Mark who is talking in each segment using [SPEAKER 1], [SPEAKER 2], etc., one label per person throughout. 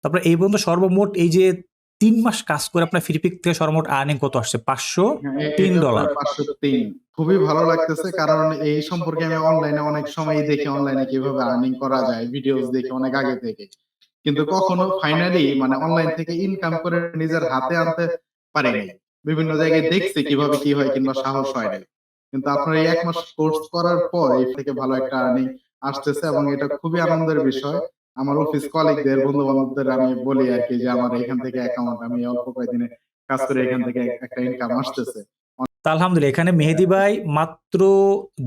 [SPEAKER 1] তারপরে এই পর্যন্ত সর্বমোট এই যে 3 মাস কাজ করে আপনার ফ্রিপিক থেকে সর্বমোট আর্নিং কত আসছে? $503।
[SPEAKER 2] 503। খুবই ভালো লাগতেছে, কারণ এই সম্পর্কে আমি অনলাইনে অনেক সময় দেখি অনলাইনে কিভাবে আর্নিং করা যায়, ভিডিওস দেখি অনেক আগে থেকে, কিন্তু কখনো ফাইনালি মানে অনলাইন থেকে ইনকাম করে নিজের হাতে আনতে পারিনি। বিভিন্ন জায়গায় দেখছি কিভাবে কি হয়, কিংবা সাহস হয় না। কিন্তু আপনার এই 1 মাস কোর্স করার পর এই থেকে ভালো একটা আর্নিং আসতেছে, এবং এটা খুবই আনন্দের বিষয়। আমার অফিস কলিগদের, বন্ধু বান্ধবদের আমি বলি আর কি যে আমার এখান থেকে অ্যাকাউন্ট, আমি অল্প কয়েকদিনে কাজ করে এখান থেকে একটা ইনকাম আসতেছে।
[SPEAKER 1] তা আলহামদুলিল্লাহ, এখানে মেহেদী ভাই মাত্র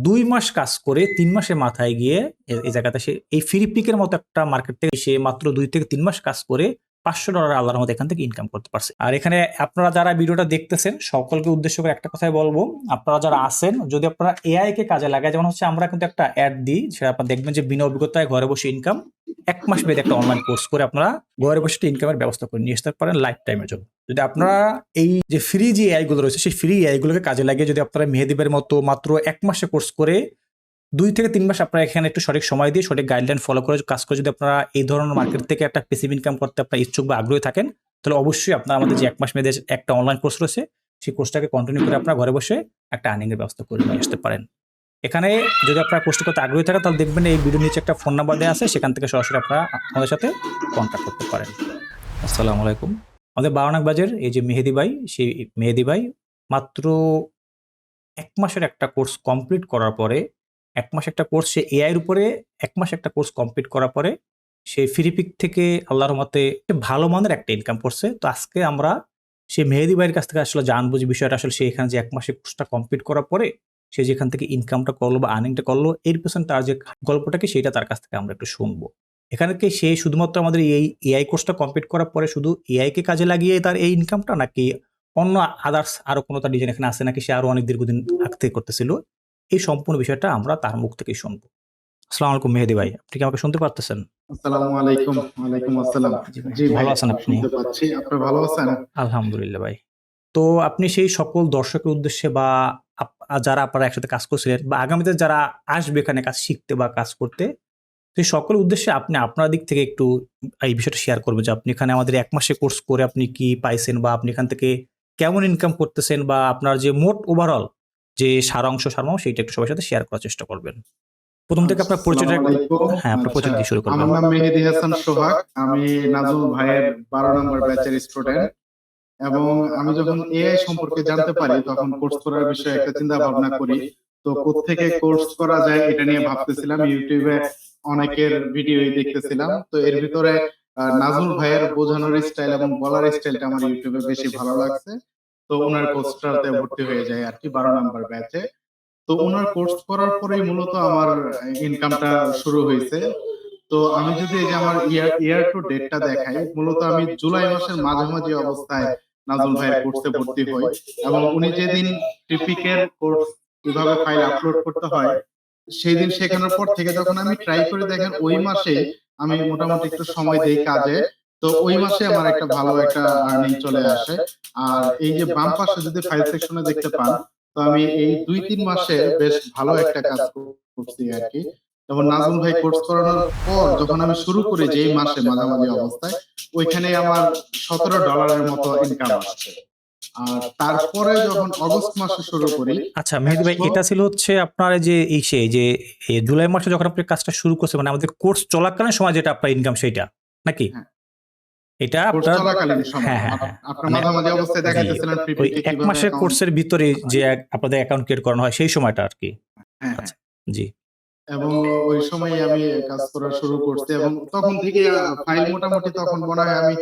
[SPEAKER 1] 2 মাস কাজ করে 3 মাসের মাথায় গিয়ে এই জায়গাতে সে এই ফ্রিপিকের মতো একটা মার্কেট থেকে সে মাত্র 2 থেকে 3 মাস কাজ করে $500 আল্লাহর রহমতে এখান থেকে ইনকাম করতে পারছে। আর এখানে আপনারা যারা ভিডিওটা দেখতেছেন সকলকে উদ্দেশ্য করে একটা কথাই বলবো, আপনারা যারা আছেন যদি আপনারা এআই কে কাজে লাগায়, যেমন হচ্ছে আমরা কিন্তু একটা অ্যাড দিই, সেটা আপনারা দেখবেন যে বিনা অভিজ্ঞতায় ঘরে বসে ইনকাম 1 মাস বেঁধে একটা অনলাইন কোর্স করে আপনারা ঘরে বসে ইনকামের ব্যবস্থা করে নিয়ে আসতে পারেন লাইফ টাইমের জন্য। যদি আপনারা এই যে ফ্রি যে এআই গুলো রয়েছে সেই ফ্রি এআই গুলোকে কাজে লাগিয়ে যদি আপনারা মেহেদীবের মতো মাত্র 1 মাসে কোর্স করে 2 থেকে 3 মাস আপনারা এখানে একটু সঠিক সময় দিয়ে সঠিক গাইডলাইন ফলো করে কাজ করে যদি আপনারা এই ধরনের মার্কেট থেকে একটা প্যাসিভ ইনকাম করতে আপনারা ইচ্ছুক বা আগ্রহী থাকেন, তাহলে অবশ্যই আপনারা আমাদের যে 1 মাস মেয়াদের একটা অনলাইন কোর্স রয়েছে সেই কোর্সটাকে কন্টিনিউ করে আপনারা ঘরে বসে একটা আর্নিং এর ব্যবস্থা করে নিয়ে আসতে পারেন। এখানে যদি আপনারা কোর্সটি করতে আগ্রহী থাকেন তাহলে দেখবেন এই ভিডিওর নিচে একটা ফোন নাম্বার দেওয়া আছে, সেখান থেকে সরাসরি আপনারা আমাদের সাথে কন্ট্যাক্ট করতে পারেন। আসসালামু আলাইকুম। আমাদের বারানাগবাজের এই যে মেহেদী ভাই, সেই মেহেদী ভাই মাত্র 1 মাসের একটা কোর্স কমপ্লিট করার পরে 1 মাস একটা কোর্স সে এআই এর উপরে 1 মাস একটা কোর্স কমপ্লিট করার পরে সে ফ্রিপিক থেকে আল্লাহর রহমতে ভালো মানের একটা ইনকাম করছে। তো আজকে আমরা সেই মেহেদী ভাইয়ের কাছ থেকে আসলে জানবো যে বিষয়টা আসলে সে এখানে যে 1 মাসের কোর্সটা কমপ্লিট করার পরে সে যেখান থেকে ইনকামটা করলো বা আর্নিংটা করলো এর পেছনে তার যে গল্পটাকে সেইটা তার কাছ থেকে আমরা একটু শুনবো। এখানে কি সে শুধুমাত্র আমাদের এই এআই কোর্সটা কমপ্লিট করার পরে শুধু এআই কে কাজে লাগিয়ে তার এই ইনকামটা, নাকি অন্য আদার্স আরো কোনো তার ডিজাইন এখানে আছে, নাকি সে আরো অনেক দীর্ঘদিন আগ থেকে করতেছিল? এই সম্পূর্ণ বিষয়টা আমরা তার মুখ থেকেই শুনবো। আসসালামু আলাইকুম মেহেদী ভাই, আপনি কি আমাকে শুনতে পারতেছেন?
[SPEAKER 2] আসসালামু আলাইকুম। ওয়ালাইকুম আসসালাম। জি ভাই,
[SPEAKER 1] ভালো আছেন আপনি?
[SPEAKER 2] শুনতে পাচ্ছি। আপনি ভালো আছেন?
[SPEAKER 1] আলহামদুলিল্লাহ ভাই। তো আপনি সেই সকল দর্শকের উদ্দেশ্যে বা যারা আপনারা একসাথে কাজ করছিলেন বা আগামীতে যারা আসবে এখানে কাজ শিখতে বা কাজ করতে, সেই সকলের উদ্দেশ্যে আপনি আপনার দিক থেকে একটু এই বিষয়টা শেয়ার করবেন যে আপনি এখানে আমাদের 1 মাসে কোর্স করে আপনি কি পাইছেন বা আপনি এখান থেকে কেমন ইনকাম করতেছেন বা আপনার যে মোট ওভারঅল যে সারাংশ সেইটা একটু সবার সাথে শেয়ার করার চেষ্টা করবেন। প্রথম থেকে আপনার পরিচয়টা হ্যাঁ, আপনার পরিচয় দিয়ে শুরু করবেন।
[SPEAKER 2] আমার নাম মেহেদী হাসান সোহাগ। আমি নাজমুল ভাইয়ের 12 নম্বর ব্যাচের স্টুডেন্ট, এবং আমি যখন এআই সম্পর্কে জানতে পারি তখন কোর্স করার বিষয়ে একটা চিন্তা ভাবনা করি। তো কোত্থেকে কোর্স করা যায় এটা নিয়ে ভাবতেছিলাম, ইউটিউবে অনেকের ভিডিও দেখতেছিলাম। তো এর ভিতরে নাজমুল ভাইয়ের বোঝানোর স্টাইল এবং বলার স্টাইলটা আমার ইউটিউবে বেশি ভালো লাগছে। তো ওনার কোর্সটাতে ভর্তি হয়ে যায় আর কি 12 নম্বর ব্যাচে। তো ওনার কোর্স করার পরেই মূলত আমার ইনকামটা শুরু হয়েছে। তো আমি যদি এই যে আমার ইয়ার টু ডেটটা দেখাই, মূলত আমি জুলাই মাসের মাঝামাঝি অবস্থায় নাজমুল ভাইয়ের কোর্সে ভর্তি হই, এবং উনি যেদিন ট্রিপিকের কোর্স কিভাবে ফাইল আপলোড করতে হয় সেই দিন শেখানোর পর থেকে যখন আমি ট্রাই করে দেখেন ওই মাসে আমি মোটামুটি একটু সময় দেই কাজে, তো ওই মাসে আমার একটা ভালো একটা আর্নিং চলে আসে। আর এই যে বাম পাশে যদি ফাইল সেকশনে দেখতে পান, তো আমি এই 2-3 মাসে বেশ ভালো একটা কাজ করছি আর কি। এবং নাজমুল ভাই কোর্স করানোর পর যখন আমি শুরু করি যে এই মাসে মাঝামাঝি অবস্থায়, ওইখানে আমার $17 মতো ইনকাম আসছে। আর তারপরে যখন অগস্ট মাসে শুরু করি।
[SPEAKER 1] আচ্ছা মেহেদী ভাই, এটা ছিল হচ্ছে আপনার যে যে জুলাই মাসে যখন আপনি কাজটা শুরু করছেন, মানে আমাদের কোর্স চলাকালীন সময় যেটা আপনার ইনকাম সেইটা নাকি? এটা আপনার
[SPEAKER 2] চলাকালীন সময়
[SPEAKER 1] হ্যাঁ হ্যাঁ হ্যাঁ
[SPEAKER 2] আপনার মাঝামাঝি অবস্থায় দেখাইতেছিলেন
[SPEAKER 1] ওই
[SPEAKER 2] ফ্রিপিকে
[SPEAKER 1] 1
[SPEAKER 2] কিভাবে
[SPEAKER 1] মাসের
[SPEAKER 2] অ্যাকাউন্ট।
[SPEAKER 1] কোর্সের ভিতরে যে আপনাদের অ্যাকাউন্ট ক্রিয়েট করানো হয় সেই সময়টা আর কি।
[SPEAKER 2] হ্যাঁ,
[SPEAKER 1] আচ্ছা জি।
[SPEAKER 2] এবং ওই সময় আমি কাজ করা শুরু করছি, এবং তখন থেকে ফাইল মোটামুটি তখন মনে হয় আমি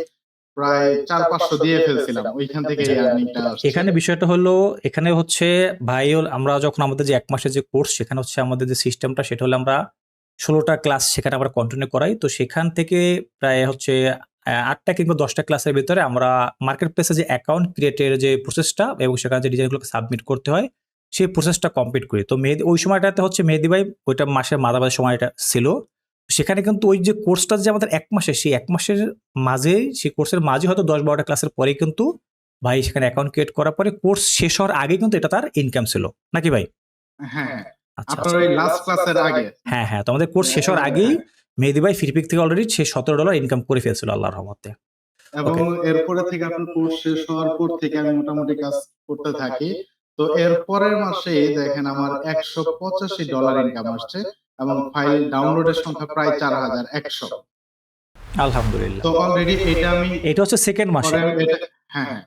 [SPEAKER 2] প্রায় 400-500 দিয়ে ফেলছিলাম, ওইখান থেকে এই আর্নিংটা আসছে।
[SPEAKER 1] এখানে বিষয়টা হলো, এখানে হচ্ছে ভাই আমরা যখন আমাদের যে 1 মাসের যে কোর্স, সেখানে হচ্ছে আমাদের যে সিস্টেমটা সেটা হলো আমরা 16টা ক্লাস সেখানে আমরা কন্টিনিউ করাই। তো সেখান থেকে প্রায় হচ্ছে 8টা কিংবা 10টা ক্লাসের ভিতরে আমরা মার্কেট প্লেসে যে অ্যাকাউন্ট ক্রিয়েটের যে প্রসেসটা এবং সেখানে যে ডিজাইনগুলোকে সাবমিট করতে হয় সেই প্রসেসটা কমপ্লিট করি। তো ওই সময়টাতে হচ্ছে মেহেদী ভাই ওইটা মাসের মাঝামাঝি সময়টা ছিল। সেখানে কিন্তু ওই যে কোর্সটা যে আমাদের 1 মাসের, সেই 1 মাসের মাঝে সেই কোর্সের মাঝে হয়তো 10-12টা ক্লাসের পরেই কিন্তু ভাই সেখানে অ্যাকাউন্ট ক্রিয়েট করার পরে কোর্স শেষ হওয়ার আগে কিন্তু এটা তার ইনকাম ছিল নাকি ভাই?
[SPEAKER 2] হ্যাঁ,
[SPEAKER 1] আচ্ছা
[SPEAKER 2] আপনার ওই লাস্ট ক্লাসের আগে।
[SPEAKER 1] হ্যাঁ হ্যাঁ, তো আমাদের কোর্স শেষ হওয়ার আগেই মেহেদী ভাই ফ্রিপিক থেকে অলরেডি সে $17 ইনকাম করে ফেলছিল আল্লাহর রহমতে।
[SPEAKER 2] এবং
[SPEAKER 1] ওকে।
[SPEAKER 2] এরপরে থেকে আপনার কোর্স শেষ হওয়ার পর থেকে আমি মোটামুটি কাজ করতে থাকি। তো এর পরের মাসে দেখেন আমার $185 ইনকাম আসছে এবং ফাইল ডাউনলোডের সংখ্যা প্রায় 4100।
[SPEAKER 1] আলহামদুলিল্লাহ।
[SPEAKER 2] তো অলরেডি এটা আমি
[SPEAKER 1] এটা হচ্ছে সেকেন্ড মাসে।
[SPEAKER 2] হ্যাঁ হ্যাঁ,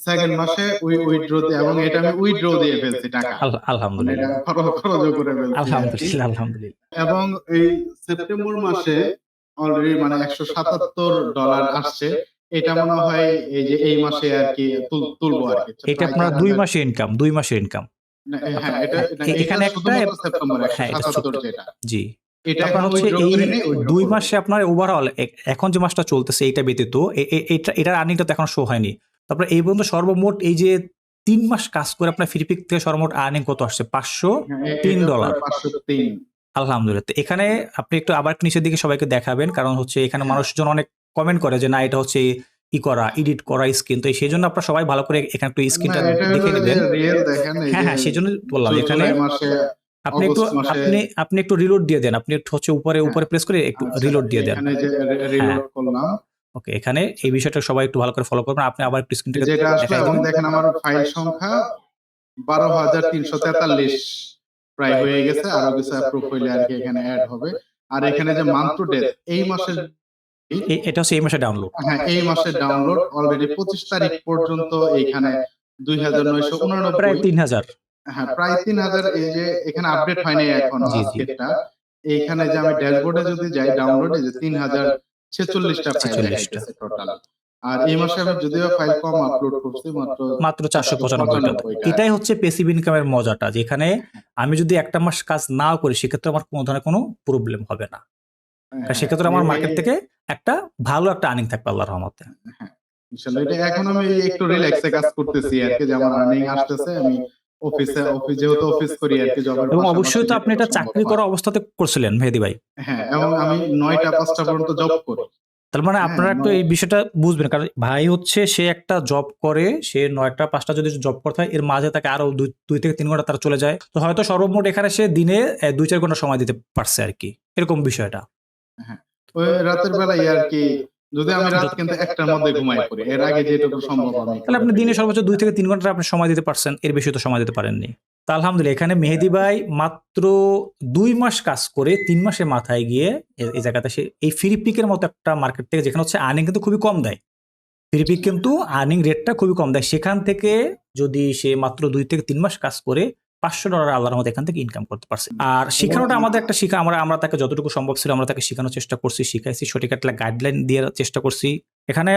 [SPEAKER 2] সেকেন্ড মাসে উইথড্র দিয়ে, এবং এটা আমি উইথড্র দিয়ে ফেলছি টাকা, মানে এটা
[SPEAKER 1] আলহামদুলিল্লাহ।
[SPEAKER 2] খরচ করে ফেলছি আর কি।
[SPEAKER 1] আলহামদুলিল্লাহ। আলহামদুলিল্লাহ।
[SPEAKER 2] এবং এই সেপ্টেম্বর মাসে অলরেডি মানে $177 আসছে। এটা মনে হয় এই যে এই মাসে আর কি তুলবো আর কি,
[SPEAKER 1] এটা
[SPEAKER 2] প্রায়
[SPEAKER 1] আপনার 2
[SPEAKER 2] 4000।
[SPEAKER 1] মাসের ইনকাম, 2 মাসের ইনকাম।
[SPEAKER 2] হ্যাঁ, এটা এটা
[SPEAKER 1] এখানে একটা,
[SPEAKER 2] শুধুমাত্র সেপ্টেম্বর
[SPEAKER 1] হ্যাঁ, এটা
[SPEAKER 2] 177 যেটা,
[SPEAKER 1] জি।
[SPEAKER 2] এটা
[SPEAKER 1] আপনার
[SPEAKER 2] এখন
[SPEAKER 1] হচ্ছে
[SPEAKER 2] উইথড্র
[SPEAKER 1] এই
[SPEAKER 2] করে নেই, উইথড্র
[SPEAKER 1] 2
[SPEAKER 2] করব।
[SPEAKER 1] মাসে আপনার ওভারঅল এখন যে মাসটা চলতেছে এইটা ব্যতীত এটার আর্নিংটা তো এখন শো হয়নি। তারপরে এই পর্যন্ত সর্বমোট এই যে 3 মাস কাজ করে আপনার ফ্রিপিক থেকে সর্বমোট আর্নিং কত আসছে?
[SPEAKER 2] হ্যাঁ, এটা প্রায়
[SPEAKER 1] $503।
[SPEAKER 2] 503।
[SPEAKER 1] আলহামদুলিল্লাহ। তো এখানে আপনি একটু আবার একটু নিচের দিকে সবাইকে দেখাবেন। কারণ হচ্ছে এখানে
[SPEAKER 2] হ্যাঁ,
[SPEAKER 1] মানুষজন অনেক কমেন্ট করে যে না এটা হচ্ছে এডিট করা স্ক্রিন। তো সেজন্য আপনারা সবাই ভালো করে এখানে একটু
[SPEAKER 2] না
[SPEAKER 1] স্ক্রিনটা
[SPEAKER 2] এটা হলো
[SPEAKER 1] দেখে
[SPEAKER 2] এই যে
[SPEAKER 1] নিবেন।
[SPEAKER 2] রিয়েল দেখেন, এই
[SPEAKER 1] হ্যাঁ,
[SPEAKER 2] যে
[SPEAKER 1] হ্যাঁ, সেজন্য বললাম এখানে
[SPEAKER 2] জুলাই মাসে,
[SPEAKER 1] আপনি একটু
[SPEAKER 2] অগস্ট মাসে।
[SPEAKER 1] আপনি একটু রিলোড দিয়ে দেন। আপনি একটু হচ্ছে উপরে
[SPEAKER 2] হ্যাঁ,
[SPEAKER 1] প্রেস করে একটু
[SPEAKER 2] আচ্ছা,
[SPEAKER 1] রিলোড দিয়ে দেন।
[SPEAKER 2] এখানে যে
[SPEAKER 1] হ্যাঁ,
[SPEAKER 2] রিলোড করলাম,
[SPEAKER 1] ওকে। এখানে এই বিষয়টা সবাই একটু ভালো করে ফলো করবেন। আপনি আবার একটু স্ক্রিনটাকে
[SPEAKER 2] যেটা আসলো,
[SPEAKER 1] দেখাই
[SPEAKER 2] এবং
[SPEAKER 1] দিন।
[SPEAKER 2] দেখেন আমার ফাইল সংখ্যা 12,343 প্রায় হয়ে গেছে, আরো কিছু অ্যাপ্রুভ হইলে আর কি এখানে অ্যাড হবে। আর এখানে যে মান্থ টু ডেট এই মাসের,
[SPEAKER 1] এটা হচ্ছে এই মাসে ডাউনলোড।
[SPEAKER 2] হ্যাঁ এই মাসের ডাউনলোড অলরেডি 25 তারিখ পর্যন্ত এইখানে
[SPEAKER 1] প্রায়
[SPEAKER 2] 2,989।
[SPEAKER 1] 3000।
[SPEAKER 2] হ্যাঁ, প্রায় 3,000। এই যে এখানে আপডেট হয়নি এখনো
[SPEAKER 1] জি, জি।
[SPEAKER 2] আজকেরটা। এইখানে যে আমি ড্যাশবোর্ডে যদি যাই ডাউনলোডে, যে 3,046টা ফাইল
[SPEAKER 1] 46 টা।
[SPEAKER 2] দেখাইতেছে টোটাল। আর এই মাসে আমি যদিও ফাইল কম আপলোড করছি, মাত্র
[SPEAKER 1] মাত্র 495 টা।
[SPEAKER 2] 495টা।
[SPEAKER 1] এটাই হচ্ছে প্যাসিভ ইনকামের মজাটা। যেখানে আমি যদি একটা মাস কাজ নাও করি সেক্ষেত্রে আমার কোনো ধরনের কোনো প্রবলেম হবে না। কারণ
[SPEAKER 2] হ্যাঁ,
[SPEAKER 1] সেক্ষেত্রে আমার মার্কেট থেকে একটা ভালো একটা আর্নিং থাকবে আল্লাহর রহমতে।
[SPEAKER 2] হ্যাঁ, ইনশাআল্লাহ। এটা এখন আমি একটু রিল্যাক্সে কাজ করতেছি আর কি, যে আমার আর্নিং আসতেছে। আমি যেহেতু অফিস করি আর কি, জবের
[SPEAKER 1] এবং
[SPEAKER 2] পাশাপাশি
[SPEAKER 1] অবশ্যই তো আপনি
[SPEAKER 2] যেটুকু
[SPEAKER 1] এটা
[SPEAKER 2] সম্ভব
[SPEAKER 1] চাকরি
[SPEAKER 2] হয়।
[SPEAKER 1] করা অবস্থাতে করছিলেন মেহেদী ভাই।
[SPEAKER 2] হ্যাঁ, এবং আমি 9টা 5টা পর্যন্ত জব করি।
[SPEAKER 1] তার মানে
[SPEAKER 2] হ্যাঁ,
[SPEAKER 1] আপনারা একটু এই বিষয়টা বুঝবেন। কারণ ভাই হচ্ছে সে একটা জব করে, সে 9টা 5টা যদি জব করতে হয় এর মাঝে তাকে আরো 2 থেকে 3 ঘন্টা তার চলে যায়। তো হয়তো সর্বমোট এখানে সে দিনে 2-4 ঘন্টা সময় দিতে পারছে আরকি। এরকম বিষয়টা।
[SPEAKER 2] হ্যাঁ, ওই রাতের বেলায় আর কি, যদি আমি রাত কিন্তু 1টার মধ্যে ঘুমাই পড়ি, এর আগে যেটুকু সম্ভব আমি
[SPEAKER 1] তাহলে
[SPEAKER 2] করে
[SPEAKER 1] আপনি
[SPEAKER 2] ফেলি
[SPEAKER 1] দিনে
[SPEAKER 2] আর
[SPEAKER 1] সর্বোচ্চ
[SPEAKER 2] কি।
[SPEAKER 1] 2 থেকে 3 ঘন্টা আপনি সময় দিতে পারছেন। এর বেশি তো সময় দিতে পারেননি। তো আলহামদুলিল্লাহ এখানে মেহেদী ভাই মাত্র 2 মাস কাজ করে 3 মাসের মাথায় গিয়ে এই জায়গাতে সে এই ফ্রিপিকের মতো একটা মার্কেট থেকে, যেখানে হচ্ছে আর্নিং কিন্তু খুবই কম দেয়। ফ্রিপিক কিন্তু আর্নিং রেটটা খুবই কম দেয়। সেখান থেকে যদি সে মাত্র 2 থেকে 3 মাস কাজ করে $500 আল্লাহর রহমতে এখান থেকে ইনকাম করতে পারছে। আর শিখানোটা আমাদের একটা আমরা তাকে যতটুকু সম্ভব ছিল আমরা তাকে শিখানোর চেষ্টা করছি, শিখাইছি, সঠিক একটা গাইডলাইন দিয়ে চেষ্টা করছি। এখানে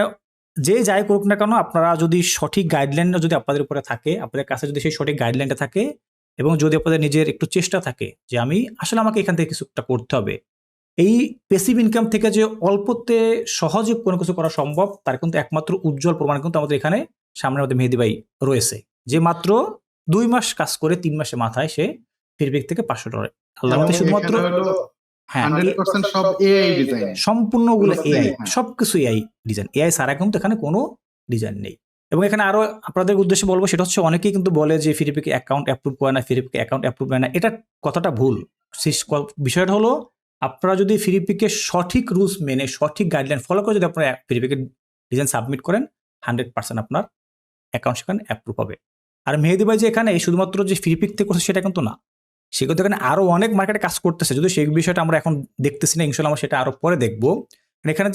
[SPEAKER 1] যে যাই করুক না কেন, আপনারা যদি সঠিক গাইডলাইন যদি আপনাদের উপরে থাকে, আপনাদের কাছে যদি সেই সঠিক গাইডলাইনটা থাকে, এবং যদি আপনাদের নিজের একটু চেষ্টা থাকে যে আসলে আমাকে এখান থেকে কিছু একটা করতে হবে, এই প্যাসিভ ইনকাম থেকে যে অল্পতে সহজে কোনো কিছু করা সম্ভব তার কিন্তু একমাত্র উজ্জ্বল প্রমাণ কিন্তু আমাদের এখানে সামনে আমাদের মেহেদী ভাই রয়েছে, যে মাত্র 2 মাস কাজ করে 3 মাসের মাথায় সে ফ্রিপিক থেকে $500 আল্লাহর
[SPEAKER 2] এবং
[SPEAKER 1] মতে শুধুমাত্র,
[SPEAKER 2] এখানে হলো
[SPEAKER 1] হ্যাঁ,
[SPEAKER 2] 100% সব এআই ডিজাইন,
[SPEAKER 1] সম্পূর্ণগুলো
[SPEAKER 2] কোনো
[SPEAKER 1] এআই,
[SPEAKER 2] হ্যাঁ।
[SPEAKER 1] সবকিছু এআই ডিজাইন। এআই ছাড়া কিন্তু এখানে কোনো ডিজাইন নেই। এবং এখানে আরো আপনাদের উদ্দেশ্যে বলবো, সেটা হচ্ছে অনেকেই কিন্তু বলে যে ফ্রিপিকে অ্যাকাউন্ট অ্যাপ্রুভ করে না, ফ্রিপিকে অ্যাকাউন্ট অ্যাপ্রুভ করে না। এটা কথাটা ভুল। বিষয়টা হলো, আপনারা যদি ফ্রিপিকে সঠিক রুলস মেনে সঠিক গাইডলাইন ফলো করে যদি আপনারা ফ্রিপিকে ডিজাইন সাবমিট করেন, 100% আপনার অ্যাকাউন্ট সেখানে অ্যাপ্রুভ হবে। আর মেহেদী ভাই যে এখানে শুধুমাত্র যে ফ্রিপিক থেকে করছে সেটা কিন্তু না, সে কিন্তু এখানে আরো অনেক মার্কেটে কাজ করতেছে। যদি সেই বিষয়টা আমরা এখন দেখতেছি না, ইনশাল্লাহ আমরা সেটা আরো পরে দেখবো। এখানে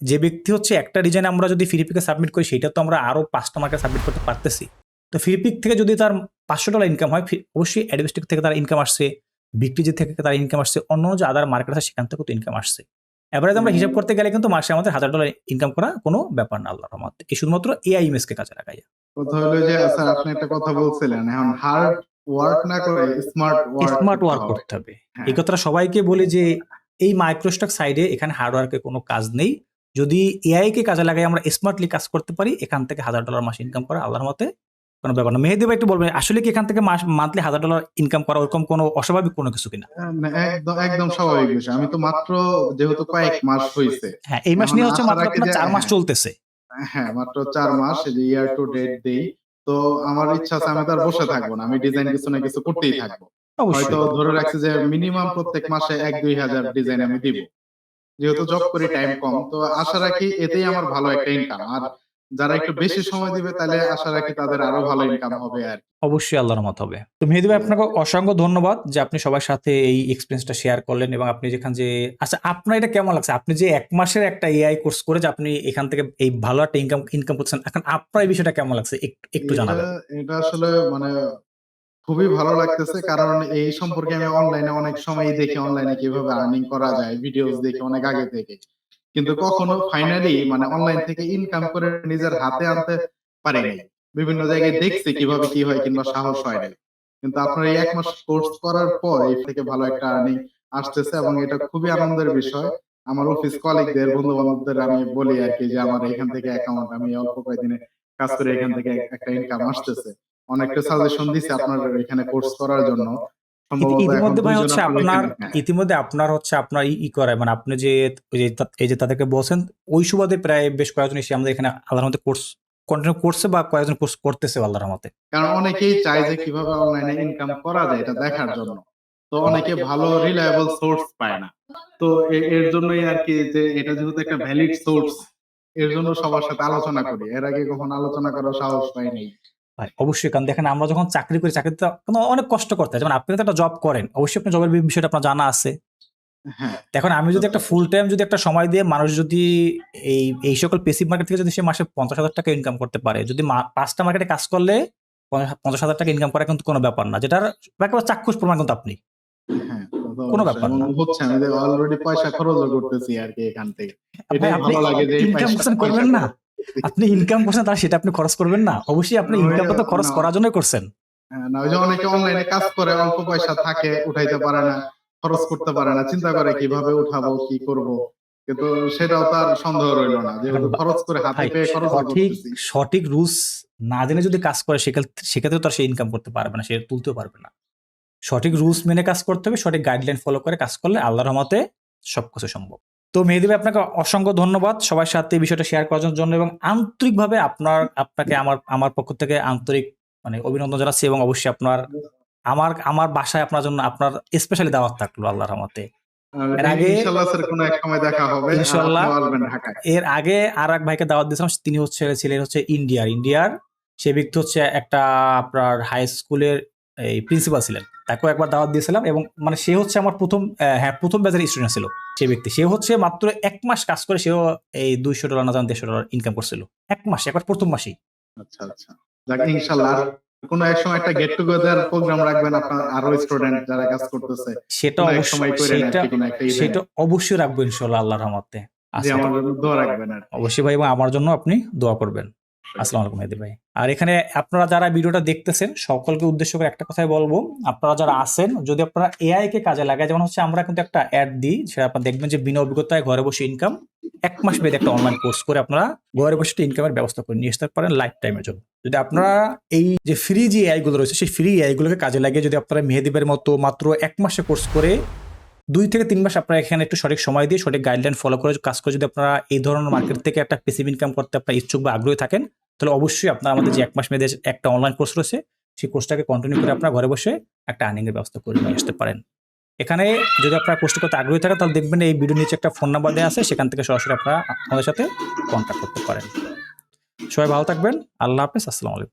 [SPEAKER 1] যে ব্যক্তি হচ্ছে একটা ডিজাইন আমরা যদি ফ্রিপিকে সাবমিট করি, সেটা তো আমরা আরো 5টা মার্কেট সাবমিট করতে পারতেছি। তো ফ্রিপিক থেকে যদি তার $500 ইনকাম হয়, অবশ্যই অ্যাডভেস্টিক থেকে তার ইনকাম আসছে, বিক্রিজি থেকে তার ইনকাম আসছে, অন্য যে আদার মার্কেট আছে সেখান থেকেও তো ইনকাম আসছে। এভারেজ আমরা হিসাব করতে গেলে কিন্তু মাসে আমাদের $1000 ইনকাম করা কোনো ব্যাপার না আল্লাহর রহমতে। এই শুধুমাত্র এআই ইমেজকে কাজে লাগাই।
[SPEAKER 2] কথা হলো যে স্যার, আপনি একটা কথা বলছিলেন, এখন হার্ড ওয়ার্ক না করে স্মার্ট ওয়ার্ক
[SPEAKER 1] স্মার্ট
[SPEAKER 2] করতে
[SPEAKER 1] ওয়ার্ক
[SPEAKER 2] হবে।
[SPEAKER 1] করতে হবে।
[SPEAKER 2] হ্যাঁ,
[SPEAKER 1] এই কথাটা সবাইকে বলি যে এই মাইক্রোস্টক সাইডে এখানে হার্ডওয়ার্কের কোনো কাজ নেই। যদি এআই কে কাজে লাগাই আমরা স্মার্টলি কাজ করতে পারি, এখান থেকে $1000 মাস ইনকাম করা আল্লাহর মতে কোনো ব্যাপার না। মেহেদী ভাই একটু বলবেন আসলে কি এখান থেকে মান্থলি $1000 ইনকাম করা ওরকম কোনো অস্বাভাবিক কোনো কিছু কিনা?
[SPEAKER 2] না, একদম একদম স্বাভাবিক বিষয়। আমি তো মাত্র, যেহেতু কয়েক মাস হয়েছে,
[SPEAKER 1] হ্যাঁ, এই মাস
[SPEAKER 2] এখন
[SPEAKER 1] নিয়ে হচ্ছে
[SPEAKER 2] আশা
[SPEAKER 1] মাত্র
[SPEAKER 2] রাখি
[SPEAKER 1] আপনার
[SPEAKER 2] যে
[SPEAKER 1] 4 মাস
[SPEAKER 2] হ্যাঁ,
[SPEAKER 1] চলতেছে।
[SPEAKER 2] হ্যাঁ মাত্র 4 মাস, এই যে ইয়ার টু ডেট দেই। তো আমার ইচ্ছা আছে আমি তো আর বসে থাকবো না, আমি ডিজাইন কিছু না কিছু করতেই থাকবো। হয়তো
[SPEAKER 1] অবশ্যই।
[SPEAKER 2] ধরে রাখছি যে মিনিমাম প্রত্যেক মাসে 1-2 হাজার ডিজাইন আমি দিব, যেহেতু জব করি, টাইম কম, তো আশা রাখি এতেই আমার ভালো একটা ইনকাম। আর যারা একটু বেশি সময় দিবে তাহলে আশা রাখি তাদের আরো ভালো ইনকাম হবে আর কি।
[SPEAKER 1] অবশ্যই আল্লাহর রহমত হবে। তো মেহেদী ভাই আপনাকে অসংখ্য ধন্যবাদ যে আপনি সবার সাথে এই এক্সপেরিয়েন্সটা শেয়ার করলেন এবং আপনি যেখানে যে আচ্ছা আপনার এটা কেমন লাগছে? আপনি যে ১ মাসের একটা এআই কোর্স করে যে আপনি এখান থেকে এই ভালো একটা ইনকাম করছেন। এখন আপনার এই বিষয়টা কেমন লাগছে? একটু
[SPEAKER 2] এটা
[SPEAKER 1] জানাবেন।
[SPEAKER 2] এটা আসলে মানে খুবই ভালো লাগতেছে, কারণ এই সম্পর্কে আমি অনলাইনে অনেক সময়ই দেখি অনলাইনে কিভাবে আর্নিং করা যায়, ভিডিওস দেখি অনেক আগে থেকে, কিন্তু কখনো ফাইনালি মানে অনলাইন থেকে ইনকাম করে নিজের হাতে আনতে পারি নাই। বিভিন্ন জায়গায় দেখছি কিভাবে কি হয়, কিংবা সাহস হয় নাই। কিন্তু আপনার এই 1 মাস কোর্স করার পর এই থেকে ভালো একটা আর্নিং আসতেছে, এবং এটা খুবই আনন্দের বিষয়। আমার অফিস কলিগদের, বন্ধু বান্ধবদের আমি বলি আর কি যে আমার এখান থেকে অ্যাকাউন্ট, আমি অল্প কয়েকদিনে কাজ করে এখান থেকে একটা ইনকাম আসতেছে। অনেকটা সাজেশন দিছে আপনার এখানে কোর্স করার জন্য। সম্ভবত এখন
[SPEAKER 1] ইতিমধ্যে ভাই
[SPEAKER 2] 2 জন
[SPEAKER 1] হচ্ছে
[SPEAKER 2] আপনার
[SPEAKER 1] আপনার
[SPEAKER 2] এখানে, হ্যাঁ।
[SPEAKER 1] ইতিমধ্যে আপনার হচ্ছে আপনার করে মানে আপনি যে ওই যে এই যে তাদেরকে বলছেন ওই সুবাদে প্রায় বেশ কয়েকজন এসে আমাদের এখানে আল্লাহর রহমতে কোর্স কন্টিনিউ করছে বা কয়েকজন কোর্স করতেছে আল্লাহর রহমতে।
[SPEAKER 2] কারণ অনেকেই চায় যে কিভাবে অনলাইনে ইনকাম করা যায় এটা দেখার জন্য। তো অনেকে ভালো রিলায়েবল সোর্স পায় না। তো এর জন্যই আর কি, যে এটা যেহেতু একটা ভ্যালিড সোর্স, এর জন্য সবার সাথে আলোচনা করি। এর আগে কখনো আলোচনা করার সাহস পাই নাই।
[SPEAKER 1] ভাই অবশ্যই কারণ দেখেন আমরা যখন চাকরি করি চাকরিতে কিন্তু অনেক কষ্ট করতে হয়। যেমন আপনি তো একটা জব করেন। অবশ্যই আপনার জবের বিষয়টা আপনার জানা আছে।
[SPEAKER 2] হ্যাঁ,
[SPEAKER 1] এখন আমি যদি একটা ফুল টাইম যদি একটা সময় দিয়ে মানুষ যদি এই সকল পেসিভ মার্কেট থেকে যদি সে মাসে ৫০,০০০ টাকা ইনকাম করতে পারে, যদি ৫টা মার্কেটে কাজ করলে ৫০,০০০ টাকা ইনকাম করা কিন্তু কোনো ব্যাপার না। যেটার একেবারে চাক্ষুষ প্রমাণ কিন্তু আপনি।
[SPEAKER 2] হ্যাঁ, তা তো
[SPEAKER 1] কোনো
[SPEAKER 2] অবশ্যই।
[SPEAKER 1] ব্যাপার
[SPEAKER 2] এবং
[SPEAKER 1] না।
[SPEAKER 2] হচ্ছে আমি যে অলরেডি পয়সা খরচও করতেছি আর কি এখান থেকে।
[SPEAKER 1] ভাই
[SPEAKER 2] এটাই
[SPEAKER 1] আপনি
[SPEAKER 2] ভালো লাগে যে এই
[SPEAKER 1] ইনকাম
[SPEAKER 2] পয়সা
[SPEAKER 1] করছেন
[SPEAKER 2] পয়সা
[SPEAKER 1] করবেন না?
[SPEAKER 2] খরচ করতেছি।
[SPEAKER 1] আপনি ইনকাম করছেন তাহলে সেটা আপনি খরচ করবেন না? অবশ্যই আপনি
[SPEAKER 2] ওই
[SPEAKER 1] ইনকামটা তো খরচ
[SPEAKER 2] না,
[SPEAKER 1] করার জন্যই করছেন।
[SPEAKER 2] হ্যাঁ, না, ওই যে অনেকে অনলাইনে কাজ করে, অল্প পয়সা থাকে, উঠাইতে পারে না, খরচ করতে পারে না, চিন্তা করে কিভাবে উঠাবো, কি করব। কিন্তু সেটাও তার সন্দেহ রইল না,
[SPEAKER 1] এখন
[SPEAKER 2] যেহেতু খরচ করে হাতে
[SPEAKER 1] ভাই
[SPEAKER 2] পেয়ে খরচও
[SPEAKER 1] সঠিক
[SPEAKER 2] করতেছি।
[SPEAKER 1] সঠিক রুলস না জেনে যদি কাজ করে সেক্ষেত্রে তো আর সে ইনকাম করতে পারবে না, সে তুলতেও পারবে না। সঠিক রুলস মেনে কাজ করতে হবে, সঠিক গাইডলাইন ফলো করে কাজ করলে আল্লাহর রহমতে সবকিছু সম্ভব। তো মেহেদী ভাই আপনাকে অসংখ্য ধন্যবাদ সবার সাথে এই বিষয়টা শেয়ার করার জন্য এবং আন্তরিকভাবে আপনাকে আমার আমার পক্ষ থেকে আন্তরিক মানে অভিনন্দন জানাচ্ছি এবং অবশ্যই আপনার আমার বাসায় আপনার জন্য আপনার স্পেশালি দাওয়াত থাকলো আল্লাহর রহমতে।
[SPEAKER 2] আর
[SPEAKER 1] এর আগে
[SPEAKER 2] ইনশাল্লাহ স্যার কোনো এক সময় দেখা হবে, আর
[SPEAKER 1] ইনশাল্লাহ
[SPEAKER 2] আপনিও আসবেন ঢাকায়।
[SPEAKER 1] এর আগে আর এক ভাইকে দাওয়াত দিয়েছিলাম, তিনি ছিলেন হচ্ছে ইন্ডিয়ার সে ব্যক্তি হচ্ছে একটা আপনার হাই স্কুলের এই প্রিন্সিপাল ছিলেন, তাকেও একবার দাওয়াত দিয়েছিলাম এবং মানে সে হচ্ছে আমার প্রথম ব্যাচের স্টুডেন্ট ছিল সে ব্যক্তি। সে হচ্ছে মাত্র ১ মাস কাজ করে সেও এই $২০০ না জান $১৫০ ইনকাম করছিল ১ মাস, একবার প্রথম মাসেই।
[SPEAKER 2] আচ্ছা, আচ্ছা। যাক, ইনশাল্লাহ আর কোনো এক সময় একটা গেট টুগেদার প্রোগ্রাম রাখবেন, আপনার আরো স্টুডেন্ট যারা কাজ করতেছে।
[SPEAKER 1] সেটা
[SPEAKER 2] কোনো এক
[SPEAKER 1] অবশ্যই
[SPEAKER 2] সময় করেন আর কি, কোনো একটা
[SPEAKER 1] সেটা
[SPEAKER 2] ইভেন্ট।
[SPEAKER 1] অবশ্যই রাখবো ইনশাল্লাহ আল্লাহর রহমতে।
[SPEAKER 2] জি,
[SPEAKER 1] আচ্ছা
[SPEAKER 2] আমার জন্য দোয়া রাখবেন আর কি।
[SPEAKER 1] অবশ্যই ভাই এবং আমার জন্য আপনি দোয়া করবেন। আসসালামু আলাইকুম মেহেদী ভাই। আর এখানে আপনারা যারা ভিডিওটা দেখতেছেন সকলকে উদ্দেশ্য করে একটা কথাই বলবো, আপনারা যারা আছেন যদি আপনারা এআই কে কাজে লাগায়, যেমন হচ্ছে আমরা কিন্তু একটা অ্যাড দিই সেটা আপনারা দেখবেন যে বিনা অভিজ্ঞতায় ঘরে বসে ইনকাম ১ মাস মেয়াদী একটা অনলাইন কোর্স করে আপনারা ঘরে বসে ইনকামের ব্যবস্থা করে নিয়ে আসতে পারেন লাইফ টাইমের জন্য। যদি আপনারা এই যে ফ্রি যে এআই গুলো রয়েছে সেই ফ্রি এআই গুলোকে কাজে লাগিয়ে যদি আপনারা মেহেদী ভাইয়ের মতো মাত্র ১ মাসে কোর্স করে ২ থেকে ৩ মাস আপনারা এখানে একটু সঠিক সময় দিয়ে সঠিক গাইডলাইন ফলো করে কাজ করে যদি আপনারা এই ধরনের মার্কেট থেকে একটা প্যাসিভ ইনকাম করতে আপনারা ইচ্ছুক বা আগ্রহী থাকেন, তাহলে অবশ্যই আপনারা আমাদের যে ১ মাস মেয়াদী একটা অনলাইন কোর্স রয়েছে সেই কোর্সটাকে কন্টিনিউ করে আপনারা ঘরে বসে একটা আর্নিং এর ব্যবস্থা করে নিয়ে আসতে পারেন। এখানে যদি আপনারা কোর্সটি করতে আগ্রহী থাকেন তাহলে দেখবেন এই ভিডিওর নিচে একটা ফোন নাম্বার দেওয়া আছে, সেখান থেকে সরাসরি আপনারা আমাদের সাথে কন্ট্যাক্ট করতে পারেন। সবাই ভালো থাকবেন। আল্লাহ হাফেজ। আসসালামু আলাইকুম।